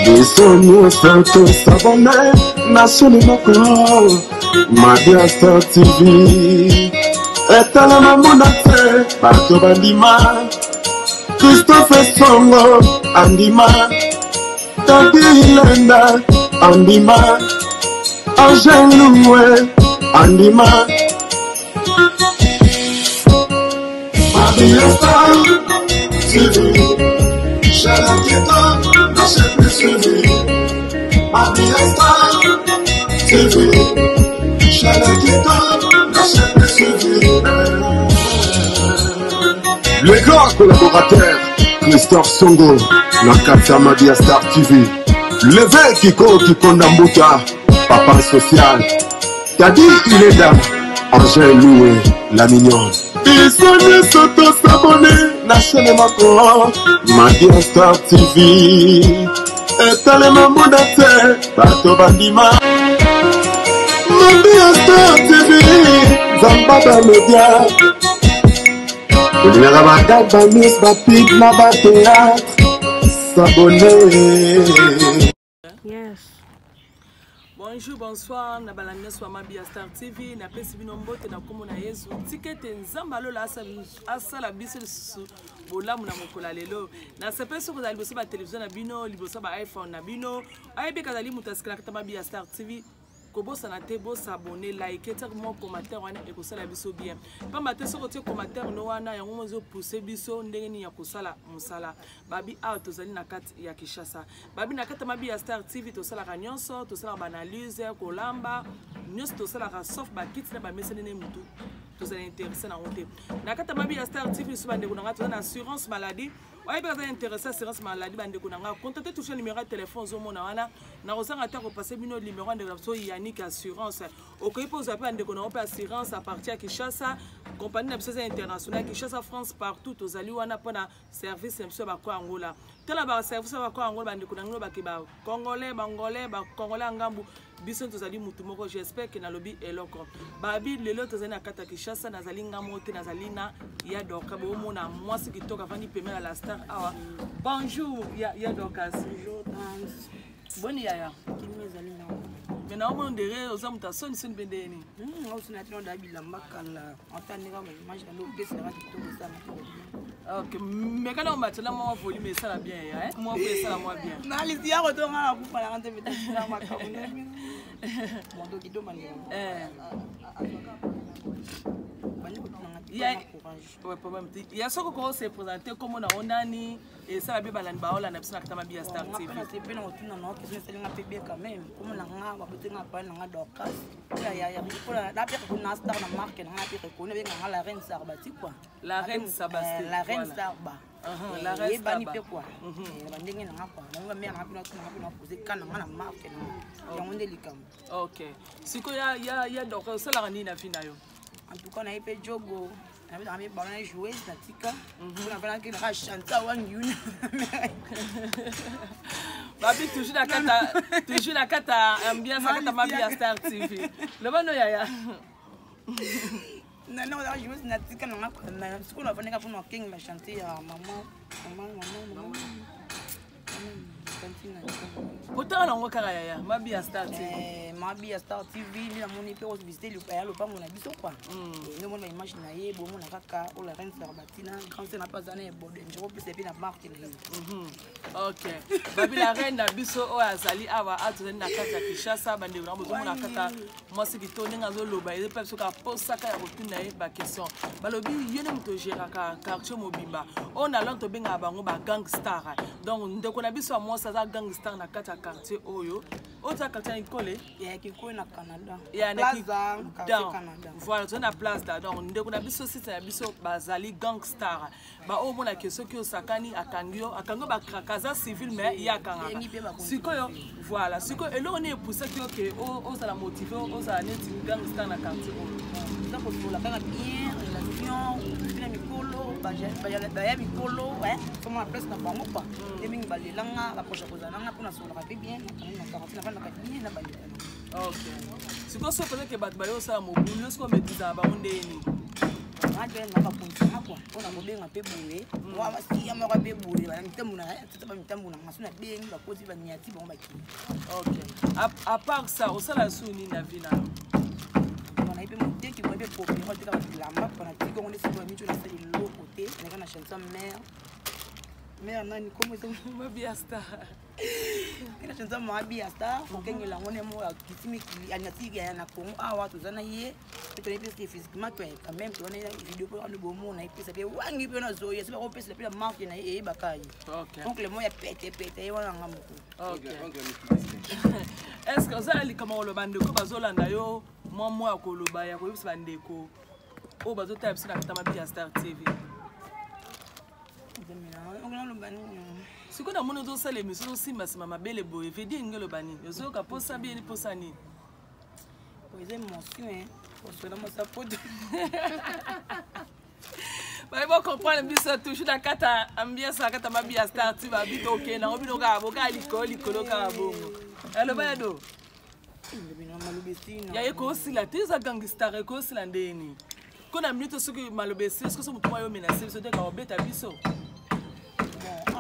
Bisogno stato sabone nascere mako Madia Star TV etala mamunate bato bandima Christopher Songo andima Tati Hilenda andima Angel Loué andima Madia Star TV Shalakita nascere suivi Madia Star TV Le grand collaborateur Christophe Songo Nakata Madia Star TV Levé Kiko Kikondambuta Papa social Tadi Ileda Angel Loué La mignonne Bisoni Soto Sabone Nachene Mako Madia Star TV Etale Mamudate Bato Bandima Madia Star TV Zambada Media Olera Bagaba Miss Bapid Naba Théâtre S'abonner. Yes. Bonjour, bonsoir, na balanga sur Madia Star TV, na pesi bino mbote na komo na Yesu. Tikete nzamba lola asala biso su bolamu na mokola lelo. Na sepeso ko za liboso ba télévision na bino, liboso ba iPhone na bino. Ayebe kazali mutaskala kata Madia Star TV. Kobo sanate bo s'abonner, liker, faire mon commentaire wana et kosala biso bien. Pamba te soko te commentaire no wana yango mozo pousser biso ndenge ni ya kosala musala. Babi a tozali na kati ya Kishasa. Babi na kati Madia Star TV tosala ka nyonso, tosala ba analyse, kolamba, nyonso tosala ka sauf ba kit na ba mesene ne mutu. Tosala intéressé na honte. Na kati Madia Star TV so bande kunanga tozana assurance maladie. Ouais, bien intéressé assurance maladie bande kunanga. Contactez toucher numéro de téléphone zo mona wana. Na kozanga ta ko passer bino numéro de so Yannick assurance. Okoyi po zape bande kunanga assurance à partir à Kishasa, compagnie na internationale Kishasa France partout tozali wana pona service mso ba kwa Angola. Tela ba service ba kwa Angola bande kunanga ba ke ba congolais, ba congolais ngambu. Biso tozali mutu moko j'espère que na lobi eloko. Babi lelo tozali na kata Kishasa nazali ngamote nazali na ya doka bo mona mwasi kitoka fani pemela la star awa. Bonjour ya doka. Bonjour. Boni yaya. Kimezali na. Mena omo ndere ozamuta soni soni bendeni. Osina tino da bilamba kala. Otani ka image ka lobi sera kitoka sana. OK, mais quand on match là moi volume ça la bien hein. Moi fait ça la moi bien. Na lisi ya ko to ngala ku pala ngante beta na makamuna. Mondo kido mani. Il y a ce qu'on s'est présenté comme on a ondani et ça va bien balan baola na bisna kata Madia Star TV. C'est bien on tuna no que c'est nga pebe quand même comme na nga ba putenga pa na nga dokas. Ya pour la pire qu'on a star na marque na nga pire qu'on est nga la reine Sarbati quoi. La reine Sabasti. La reine Sarba. La reine Sarba. Quoi. Bandenge na nga quoi. Nga mère na pina poser kana na marque na. Ya onde likam. OK. Siko ya donc ça la rani na finayo. En tout cas, on a été jogo. On a joué, on a chanté Babi toujours la kata ambiance à kata Madia Star TV. Le bon yaya. Non, on a joué, on a dit qu'on a fait un king, on a chanté à maman. Pourtant, on a yaya Madia Star TV. Madia Star TV, ni la moni pe visiter le pays, le pas mon abisso quoi. Nous on image na ye, bon mon kaka, ou la reine Sarbatina, quand c'est n'a pas année bon, je vois plus bien la marque. OK. Babi la reine abisso o azali awa atuzeni na kata Kishasa bande na bozo mon kata moi c'est kitoni ngazo loba et pe soka posa ka ya rotuna e ba question. Balobi yene muto gera ka quartier mobimba. On a lanto benga bango ba gangster. Donc ndeko na biso moi ça gangster na kata quartier oyo. Autre quartier ikole qui na Canada. Ya na Canada. Voilà, tu na place là. Donc ndeko na biso site na biso bazali gangster. Ba o mona question ki osakani akango ba krakaza civil mais ya kanga. Sikoyo voilà, siko elo on est poussé que o ça la motiver, o ça net gangster na quartier. Donc pour la kanga bien relation, bien mikolo, baya mikolo somo na place na bango pa nde mingi balelanga baproche kozalanga mpona solaka mpe bien nafandaka bien na balelanga. Ok. Sikoyo so peut-être que bato bayo osala mobulu sikoyo maîtrisaka bango ndeni nakapongisanga kua mpona kobenga mpe boye siya moko mpe boye bana mitambo na ngaso na bengi bakoti baniati bango bakini. Ok. À part ça osala su nini na vie nano naye mpe moteki boye mpe popero teka babilamba mpona tiki ongo nde sikoyo mico nasali loko te naka na chanson mare nani komo mabiasta ina chanson mabi asta okengela ngone mo kitimiki anyati ya na Kongo awa tozana ye to ne pese physiquement to quand même to na vidéo pour le bon mo na pese pe wangi pe na zo ye se ba pese pe la marque na e bakai. OK. Donc le mo ya pete wana ngamoko. OK. Est-ce que ça ali comment le bande ko bazolanda yo mo ya koloba ya ko yebisa bandeko o bazotaya biso na katama bi ya Star TV. Sikoyo na moni ozosala émission osimbasima mabele boye vedi engelo bani ozoyoka posa bien posa nini oza émotion osona mosapoto bayeba comprendre biso toujours na kata ambiance na kata mabi ya Star TV babito okenda obino kaka boka likolo kaka bongo aloba yado ya ekosila te eza gangstar ekosila ndeni ko na minute soki malobesi soki so motu mwa yo menase biso te ka obeta biso.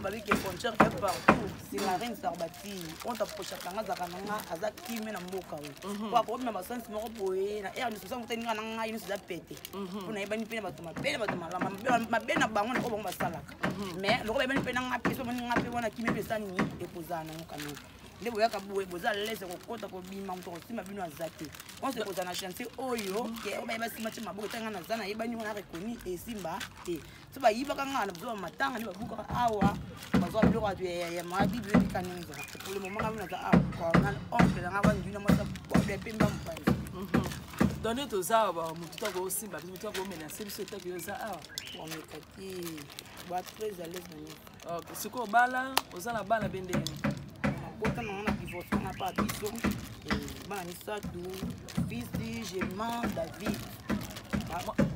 Avec les frontières partout, c'est la reine Sarbati. On t'approche à Tangazakananga, Azaki, mais na Moka. Pour qu'on ait ma sens, mon boy, na air, nous sommes tenus à Nanga, nous sommes pété. On a une peine à ma peine à Bangon, on va salak. Mais le Robin Penanga, Piso, on a qui me fait et Posana, Canon. Les voyageurs vous allez laisser au côté pour bimam pour aussi ma bino azati. On se pose à la chanter oyo, qui est au même si match ma boue tanga na zana, et ben on a reconnu et simba et tu vas y va quand on a besoin de matin, on va bouger awa, on va le roi de ma bible du canon. Pour le moment, on a oncle dans la bande d'une moto pour les pimba. Donner aux arbres, mon tout aussi, ma vie, tout menacer, c'est que les arbres. On est caté, va très à l'aise. Ok, ce qu'on bala, aux la bala bende. Quand on a divorcé, on n'a pas de vision. Fils de Géman David.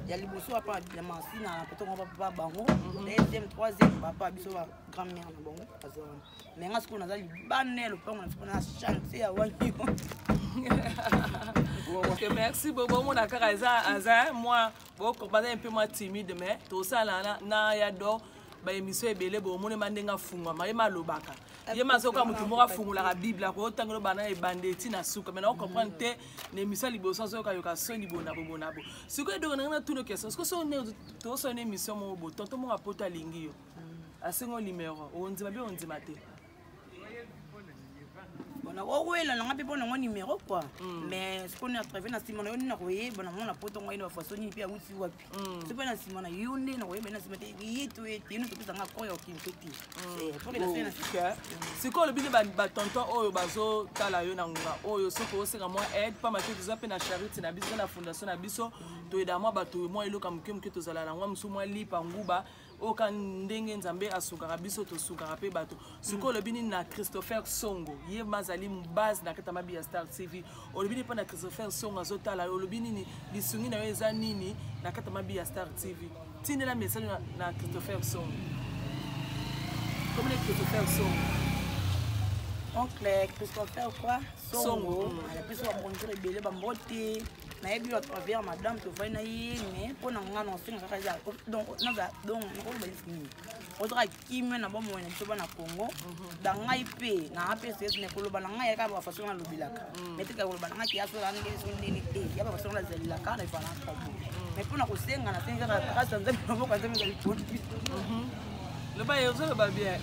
Il y a les bossos à part de la machine, on va pas bango. Deuxième, troisième, papa, biso grand-mère, bon. Mais on a ce qu'on a dit, banel, on a chanté à Wagyu. Ok, merci beaucoup. Mon accord moi, bon, compagnie un peu moins timide, mais tout ça là, na yado. Ba émission ebele bo mone mandenga funga ma yema lobaka yema soka mutu moka fungula ka bible ko tangelo bana e bandeti na suka mais on comprend te na émission liboso soka yoka soni bona bona bo siko do na tout le question ce so ne to so na émission mo bo tonto mo rapporta lingi yo asengo numéro on dit ba on dit maté on a ngapi bona ngo numéro quoi mais ce qu'on a trouvé na simona yo na koye bona mo na poto ngo ina façon ni pia uti wapi c'est pas na simona yo ne na koye na simona yeto yeto no topesa nga koyo kimpeti c'est pour la scène c'est quoi le bini ba tonton oyo bazo tala yo na nga oyo soko oseka moi aide pas maté tu zape na charité na biso na fondation na biso to eda moi bato moi eloka mke to zala na ngwa msu moi lipa nguba oka ndenge nzambe asukaka biso to sukaka pe bato siko le bini na Christopher Songo ye mazali mbaz na kata mabi ya Star TV olobini pa na Christopher Songo azotala olobini ni lisungi na eza nini na kata mabi ya Star TV tine la message na Christopher Songo comme le Christopher Songo oncle Christopher quoi Songo ala biso ba bonjour ebele ba mbote na yebi à travers madame to vai na ye mais pour na ngana on singa ka ya donc na ga donc ko ba lisini otra kimwe na bomo na biso bana Congo da ngai pe na APCS ne ko lo bana ngai ka ba façon na lobilaka mais tika ko bana ngai ya so rani so nini te ya ba façon na zelila ka na fana ka mais pour na ko senga na senga ka grâce nzambe no ko nzambe ka tout le ba yo zo ba bien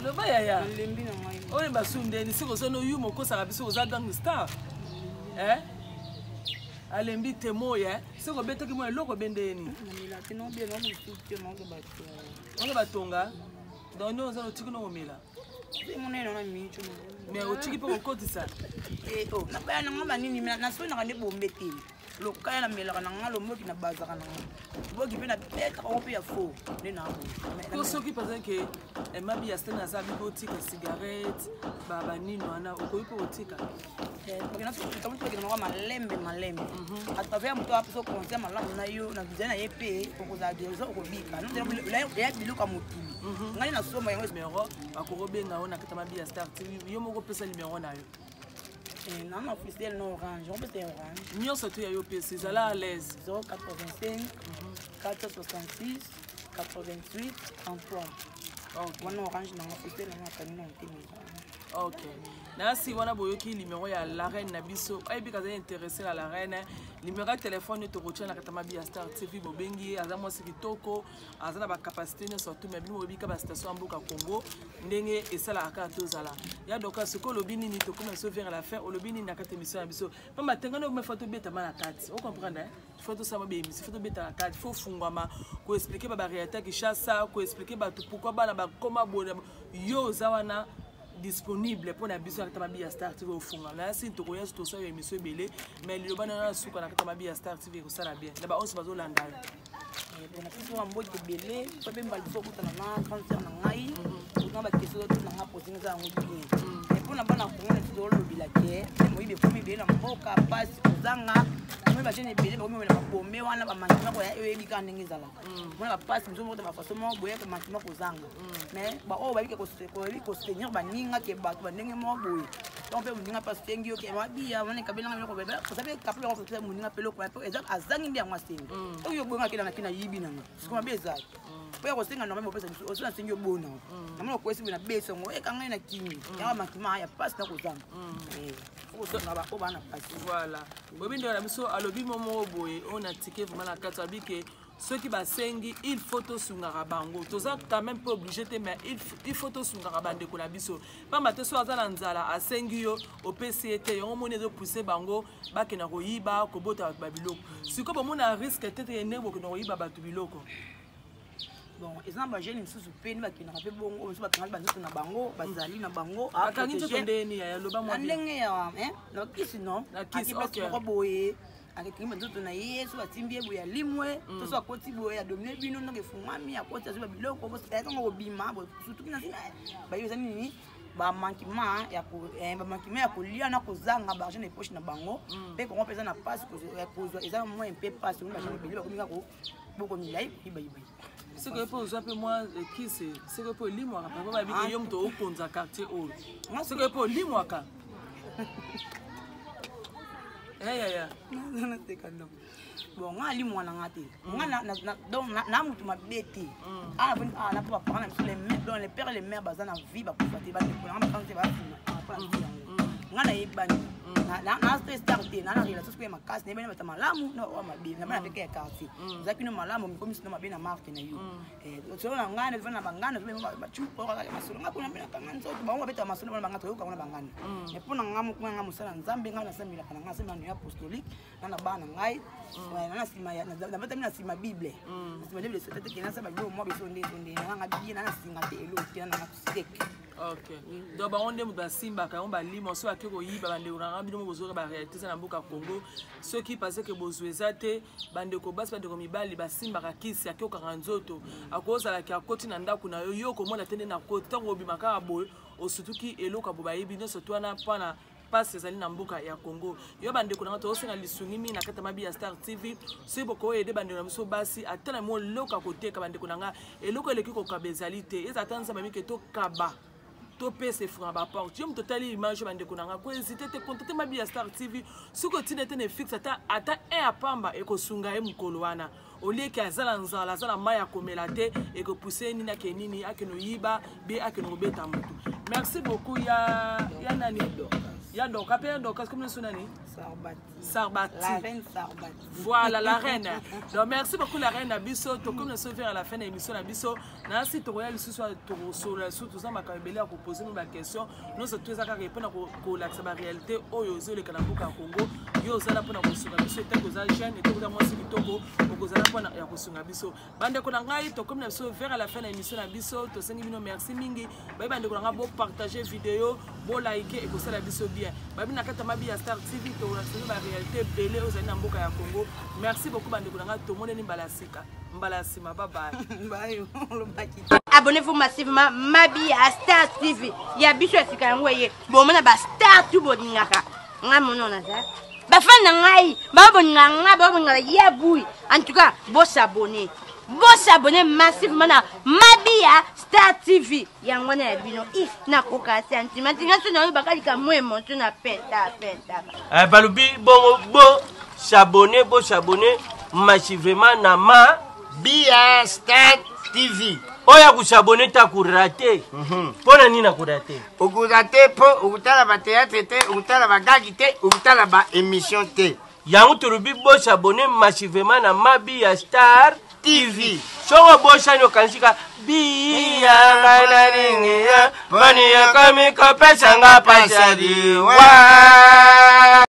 le ba ya oye basunde ni siko sono yumo ko saka biso za gangstar alembi temo ya siko bete ki mo eloko bendeni on ba tonga donc nous on tiki no mela mais o tiki po ko tisa na ba na ngaba nini na so na ka ne bombe te lokaya na melaka na nga lomoki na bazaka na nga boki pe na beta ko pe ya faux ne na ko soki parce que mabi ya stena za bibo tika cigarette baba nino ana ukoyi po tika porque nós estamos aqui no malembe através muito a pessoa consegue malamu na yo na vizana EP pour que des autres bika não tem lá é biluka mutu ngani na soma yango numéro akorobenga ona kata mabi ya Star TV yo moko pesa numéro na yo non officiel no orange on peut être orange nyonso tu ya yo pesa zala à l'aise 085 466 88 33 wana orange na officiel na kanina ntimi ok nasi wana boyoki numéro ya la reine na biso ayebi kaza intéressé à la reine numéro ya téléphone to rotia na katama bi Star TV bobengi aza mwasi kitoko aza na ba capacité ne surtout mais bino bobi ka ba station mboka Congo ndenge esala aka tozala ya doka siko lobini ni to comme so vers la fin o lobini na kata émission ya biso pamba tengano me photo beta mana kati o comprendre photo sama be émission photo beta kati faut fungwama ko expliquer ba réalité ki chassa ko expliquer ba tout pourquoi bana ba koma bona yo zawana disponible pour la biso à Mabi Star TV au fond. Là, si tu connais tout ça, émission belé, mais le ban na souka na Mabi Star TV ko sala bien. Là-bas on se base au landal. Bon, puis on mbote belé, pas bien bal foko na cancer na ngai, on ba question na nga posing za ngudi. Et pour na bana ko na to lo bilake, mo ibe ko mi be na mboka pass kozanga, mo ba jene belé mo na bombe wana ba mantima ko ya ebi ka ndenge zala. Mo na pass mo mo ba façon mo boye ko mantima kozanga. Mais ba o ba bi ko tenir ba ninga ke ba to ndenge mo boye. On peut munga pass tengi yo ke ma biya wana kabela ngalo ko beba. Ko sabe kapela ko tse munga pelo ko exact azangi mbia ngwasengi. O yo bonga kila na kina yibi nanga. Sikoma beza. Poya ko senga no mo pesa o sona sengi yo bona. Na mo ko esi na besa ngo e kanga na kimi. Ya mantima ya pass na kozanga. O sona ba o bana pass. Voilà. Bobi ndo na biso alobi momo boye on a ticket vraiment la carte abike ceux qui basengi il faut to sungara bango toza quand même pas obligé te mais il faut to sungara bande ko na biso pa mate so azala nzala asengi yo au PCT yo moni zo pousser bango ba ke na ko yiba ko bota ba biloko siko bo mona risque tete ene bo ko na ko yiba ba biloko bon exemple jeune sous peine ba ki na pe bongo so ba kangal ba nzo na bango bazali na bango akangi to ndeni ya loba mwa ndenge ya no kisi no kisi okay ko boye avec qui m'a na yesu atimbie boya limwe to so akoti boya domine bino no ke fungami akoti azuba biloko ko sa ngo bima bo surtout na sina ba yo zani ba mankima ya ko ba mankima ya kolia na kozanga ba jeune poche na bango pe ko pesa na passe ko kozwa eza mo un peu passe on ba jeune biloko ko minga ko boko milai iba ce que pour un peu moi qui c'est que pour limwa papa ba bi ke yom to okonza quartier o ce que pour limwa ka ya na tekando bon ngali mwana ngati ngana donc na mutu mabeti na papa na les mères dans les pères les mères bazana vie ba kupati ba ko na quand c'est ba ngana yebani na starte na relation ko makasi ne bene mata malamu no wa mabi na bana peke quartier zakino malamu mikomi sino mabi na marque na yo so na ngana vana bangana ba chupo ka masolo ngakuna bena kangana so ba ngwa beta masolo bana bangata yo ka bangana e pona ngamu sala nzambe ngana samila kana ngase manu ya apostolique na bana ngai na sima ya na bata mina sima bible sima bible so tete kena sa ba yo mo biso ndende na ngabi na singa te elo tia na kusek. Ok. Donc ba onde muda simba ka on ba limo so akiko yiba bande uranga bino mo bozore ba réalité na mboka Congo ceux qui pensaient que bozuezate bande ko bas bande ko mibali ba simba ka kisi akiko ka nzoto akoza la ka koti na ndaku na yo ko mona tende na koti tango bimaka boy osutuki eloka boba yibino so twana pana passe ezali na mboka ya Congo yo bande ko na to osenga lisungi mi na kata Mabi Star TV so boko ede bande na biso basi atana mo loka koteka bande ko nanga eloko eleki ko kabezalité ezatanza mami ke to kaba to pese fera ba porte yo mtotali image bande ko nanga ko hésiter te contacter Mabi Star TV suko tinete ne fixe ata apamba ekosunga mukolo wana olieki azala nzala azala maya komela te ekopousser nini akenini akeno yiba be akeno beta mutu. Merci beaucoup ya nani ya donc appelle donc comme nous sonani Sarbati la reine Sarbati voilà la reine donc merci beaucoup la reine Abisso to comme nous sommes vers la fin de l'émission Abisso na si to royal ce soir to sur tout ça ma kabeli à poser ma question nous sommes tous à répondre ko la réalité oyo zo le Kanambuka Congo yo zala pona ko sunga biso te ko za jeune et to za mwasi kitoko ko zala pona ya ko sunga biso bande ko ngai to comme nous sommes vers la fin de l'émission Abisso to sengi bino merci mingi ba bande ko nga bo partager vidéo bolaike ekosala biso bien babi na kata Mabia Star TV to na ba réalité belé ozali na mboka ya Congo. Merci beaucoup bandeko nanga to moneni mbala sima bye bye. Abonnez-vous massivement Mabia Star TV. Ya biso esika yango ye. Bon mona ba Star tu boningaka. Nga mono na za. Ba fan na ngai, ba boninganga, ba boningala ya bui. En tout cas, bo s'abonner. Bo s'abonner massivement na Mabia Star TV. Yango na bino if na koka sentiment. Nga so na bakali ka mo emotion na penta. Balubi bo s'abonner massivement na Mabia Star TV. Oya kusabone ta kurate. Pona nina kurate? Ukurate po ukutala ba théâtre te, ukutala ba gagi te, ukutala ba émission te. Yangu turubi bo s'abonner massivement na Mabia Star TV. Songo bo shano kansika biya ngana ringia. Bani ya kami kopesa nga pasadi.